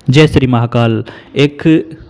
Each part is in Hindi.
जय श्री महाकाल। एक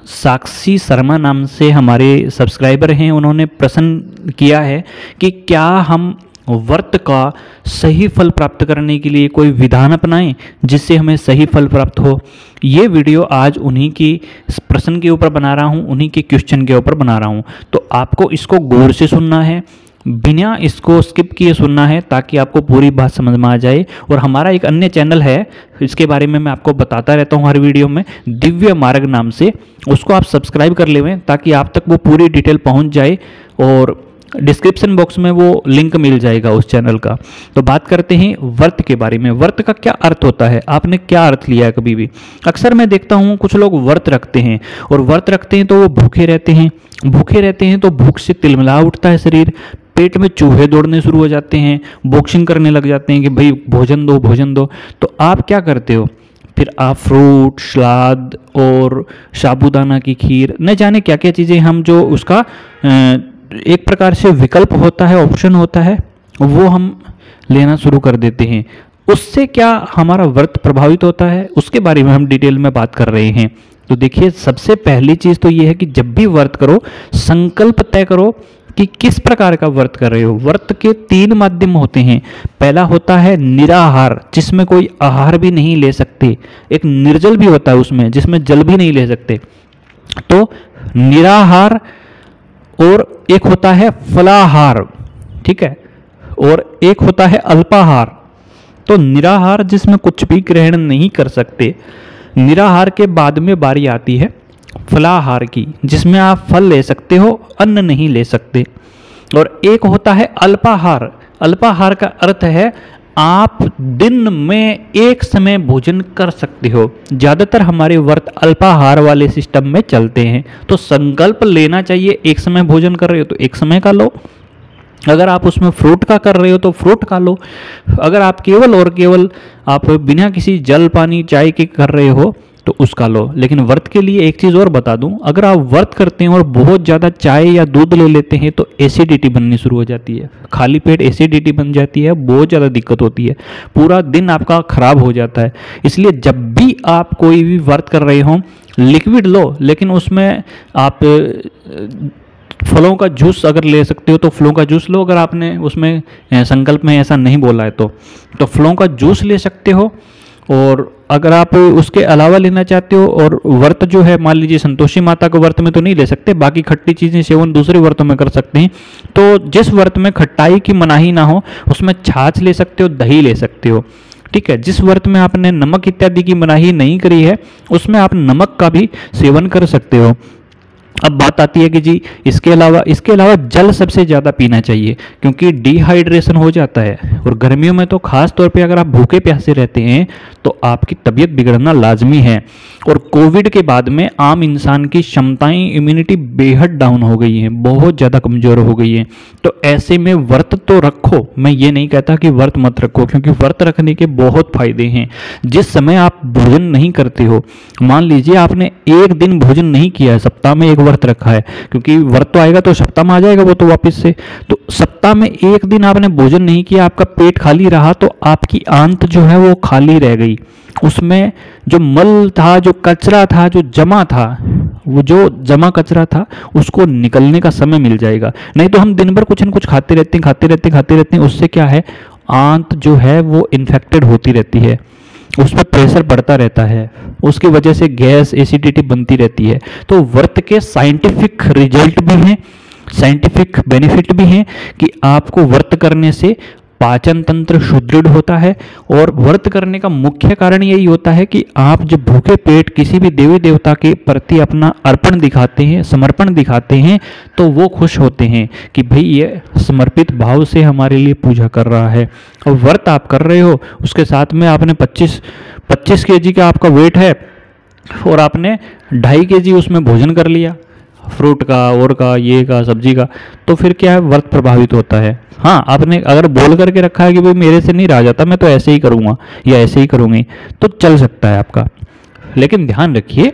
साक्षी शर्मा नाम से हमारे सब्सक्राइबर हैं, उन्होंने प्रश्न किया है कि क्या हम व्रत का सही फल प्राप्त करने के लिए कोई विधान अपनाएं जिससे हमें सही फल प्राप्त हो। ये वीडियो आज उन्हीं की प्रश्न के ऊपर बना रहा हूँ, उन्हीं के क्वेश्चन के ऊपर बना रहा हूँ। तो आपको इसको गौर से सुनना है, बिना इसको स्किप किए सुनना है ताकि आपको पूरी बात समझ में आ जाए। और हमारा एक अन्य चैनल है, इसके बारे में मैं आपको बताता रहता हूँ हर वीडियो में, दिव्य मार्ग नाम से, उसको आप सब्सक्राइब कर लेवें ताकि आप तक वो पूरी डिटेल पहुँच जाए और डिस्क्रिप्शन बॉक्स में वो लिंक मिल जाएगा उस चैनल का। तो बात करते हैं व्रत के बारे में। व्रत का क्या अर्थ होता है, आपने क्या अर्थ लिया है कभी भी। अक्सर मैं देखता हूँ कुछ लोग व्रत रखते हैं और व्रत रखते हैं तो वो भूखे रहते हैं। भूखे रहते हैं तो भूख से तिलमिला उठता है शरीर, पेट में चूहे दौड़ने शुरू हो जाते हैं, बॉक्सिंग करने लग जाते हैं कि भाई भोजन दो भोजन दो। तो आप क्या करते हो, फिर आप फ्रूट सलाद और साबूदाना की खीर, न जाने क्या क्या चीज़ें हम जो उसका एक प्रकार से विकल्प होता है, ऑप्शन होता है, वो हम लेना शुरू कर देते हैं। उससे क्या हमारा व्रत प्रभावित होता है, उसके बारे में हम डिटेल में बात कर रहे हैं। तो देखिए, सबसे पहली चीज़ तो ये है कि जब भी व्रत करो संकल्प तय करो कि किस प्रकार का व्रत कर रहे हो। व्रत के 3 माध्यम होते हैं। पहला होता है निराहार, जिसमें कोई आहार भी नहीं ले सकते। एक निर्जल भी होता है उसमें, जिसमें जल भी नहीं ले सकते। तो निराहार, और एक होता है फलाहार, ठीक है, और एक होता है अल्पाहार। तो निराहार जिसमें कुछ भी ग्रहण नहीं कर सकते, निराहार के बाद में बारी आती है फलाहार की, जिसमें आप फल ले सकते हो, अन्न नहीं ले सकते। और एक होता है अल्पाहार। अल्पाहार का अर्थ है आप दिन में एक समय भोजन कर सकते हो। ज़्यादातर हमारे व्रत अल्पाहार वाले सिस्टम में चलते हैं। तो संकल्प लेना चाहिए, एक समय भोजन कर रहे हो तो एक समय का लो, अगर आप उसमें फ्रूट का कर रहे हो तो फ्रूट का लो, अगर आप केवल और केवल आप बिना किसी जल पानी चाय के कर रहे हो तो उसका लो। लेकिन व्रत के लिए एक चीज़ और बता दूं, अगर आप व्रत करते हैं और बहुत ज़्यादा चाय या दूध ले लेते हैं तो एसिडिटी बननी शुरू हो जाती है। खाली पेट एसिडिटी बन जाती है, बहुत ज़्यादा दिक्कत होती है, पूरा दिन आपका खराब हो जाता है। इसलिए जब भी आप कोई भी व्रत कर रहे हो, लिक्विड लो, लेकिन उसमें आप फलों का जूस अगर ले सकते हो तो फलों का जूस लो। अगर आपने उसमें संकल्प में ऐसा नहीं बोला है तो फलों का जूस ले सकते हो। और अगर आप उसके अलावा लेना चाहते हो, और व्रत जो है मान लीजिए संतोषी माता के व्रत में तो नहीं ले सकते, बाकी खट्टी चीज़ें सेवन दूसरे व्रतों में कर सकते हैं। तो जिस व्रत में खट्टाई की मनाही ना हो उसमें छाछ ले सकते हो, दही ले सकते हो, ठीक है। जिस व्रत में आपने नमक इत्यादि की मनाही नहीं करी है उसमें आप नमक का भी सेवन कर सकते हो। अब बात आती है कि जी इसके अलावा जल सबसे ज़्यादा पीना चाहिए, क्योंकि डिहाइड्रेशन हो जाता है। और गर्मियों में तो खास तौर पे अगर आप भूखे प्यासे रहते हैं तो आपकी तबीयत बिगड़ना लाजमी है। और कोविड के बाद में आम इंसान की क्षमताएं, इम्यूनिटी बेहद डाउन हो गई हैं, बहुत ज़्यादा कमज़ोर हो गई हैं। तो ऐसे में व्रत तो रखो, मैं ये नहीं कहता कि व्रत मत रखो, क्योंकि व्रत रखने के बहुत फायदे हैं। जिस समय आप भोजन नहीं करते हो, मान लीजिए आपने एक दिन भोजन नहीं किया है, सप्ताह में एक व्रत रखा है, क्योंकि व्रत तो आएगा तो सप्ताह में आ जाएगा वो तो वापस से। तो सप्ताह में एक दिन आपने भोजन नहीं किया, आपका पेट खाली रहा, तो आपकी आंत जो है वो खाली रह गई। उसमें जो मल था, जो कचरा था, जो जमा था, वो जो जमा कचरा था उसको निकलने का समय मिल जाएगा। नहीं तो हम दिन भर कुछ न कुछ खाते रहते हैं, उससे क्या है, आंत जो है वो इन्फेक्टेड होती रहती है, उस पर प्रेशर बढ़ता रहता है, उसकी वजह से गैस एसिडिटी बनती रहती है। तो व्रत के साइंटिफिक रिजल्ट भी हैं, साइंटिफिक बेनिफिट भी हैं कि आपको व्रत करने से पाचन तंत्र सुदृढ़ होता है। और व्रत करने का मुख्य कारण यही होता है कि आप जब भूखे पेट किसी भी देवी देवता के प्रति अपना अर्पण दिखाते हैं, समर्पण दिखाते हैं, तो वो खुश होते हैं कि भाई ये समर्पित भाव से हमारे लिए पूजा कर रहा है। और व्रत आप कर रहे हो, उसके साथ में आपने 25 kg का आपका वेट है और आपने 2.5 kg उसमें भोजन कर लिया, फ्रूट का और का ये का सब्जी का, तो फिर क्या है, व्रत प्रभावित होता है। हाँ, आपने अगर बोल करके रखा है कि भाई मेरे से नहीं रहा जाता, मैं तो ऐसे ही करूँगा या ऐसे ही करूँगी, तो चल सकता है आपका। लेकिन ध्यान रखिए,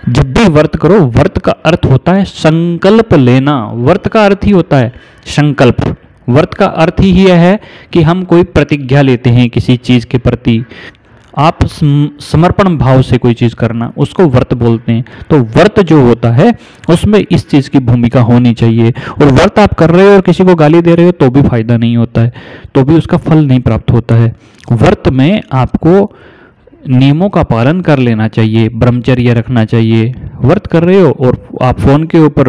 जब भी व्रत करो, व्रत का अर्थ होता है संकल्प लेना। व्रत का अर्थ ही होता है संकल्प। व्रत का अर्थ ही यह है कि हम कोई प्रतिज्ञा लेते हैं किसी चीज़ के प्रति, आप समर्पण भाव से कोई चीज़ करना, उसको व्रत बोलते हैं। तो व्रत जो होता है उसमें इस चीज़ की भूमिका होनी चाहिए। और व्रत आप कर रहे हो और किसी को गाली दे रहे हो तो भी फायदा नहीं होता है, तो भी उसका फल नहीं प्राप्त होता है। व्रत में आपको नियमों का पालन कर लेना चाहिए, ब्रह्मचर्य रखना चाहिए। व्रत कर रहे हो और आप फोन के ऊपर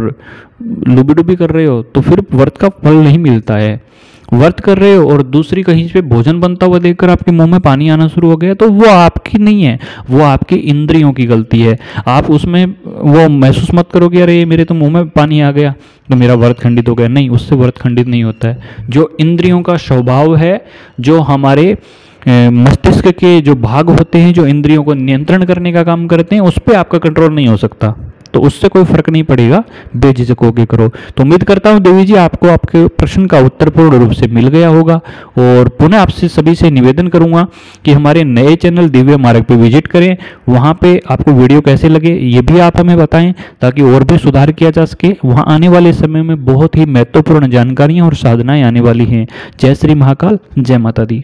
लुबी डुबी कर रहे हो तो फिर व्रत का फल नहीं मिलता है। व्रत कर रहे हो और दूसरी कहीं पे भोजन बनता हुआ देखकर आपके मुंह में पानी आना शुरू हो गया तो वो आपकी नहीं है, वो आपकी इंद्रियों की गलती है। आप उसमें वो महसूस मत करोगे अरे मेरे तो मुंह में पानी आ गया तो मेरा व्रत खंडित हो गया, नहीं, उससे व्रत खंडित नहीं होता है। जो इंद्रियों का स्वभाव है, जो हमारे मस्तिष्क के जो भाग होते हैं जो इंद्रियों को नियंत्रण करने का काम करते हैं, उस पर आपका कंट्रोल नहीं हो सकता, तो उससे कोई फर्क नहीं पड़ेगा, बेझिझक होके करो। तो उम्मीद करता हूँ देवी जी आपको आपके प्रश्न का उत्तर पूर्ण रूप से मिल गया होगा। और पुनः आपसे सभी से निवेदन करूंगा कि हमारे नए चैनल दिव्य मार्ग पे विजिट करें, वहाँ पे आपको वीडियो कैसे लगे ये भी आप हमें बताएं ताकि और भी सुधार किया जा सके। वहाँ आने वाले समय में बहुत ही महत्वपूर्ण जानकारियाँ और साधनाएँ आने वाली हैं। जय श्री महाकाल, जय माता दी।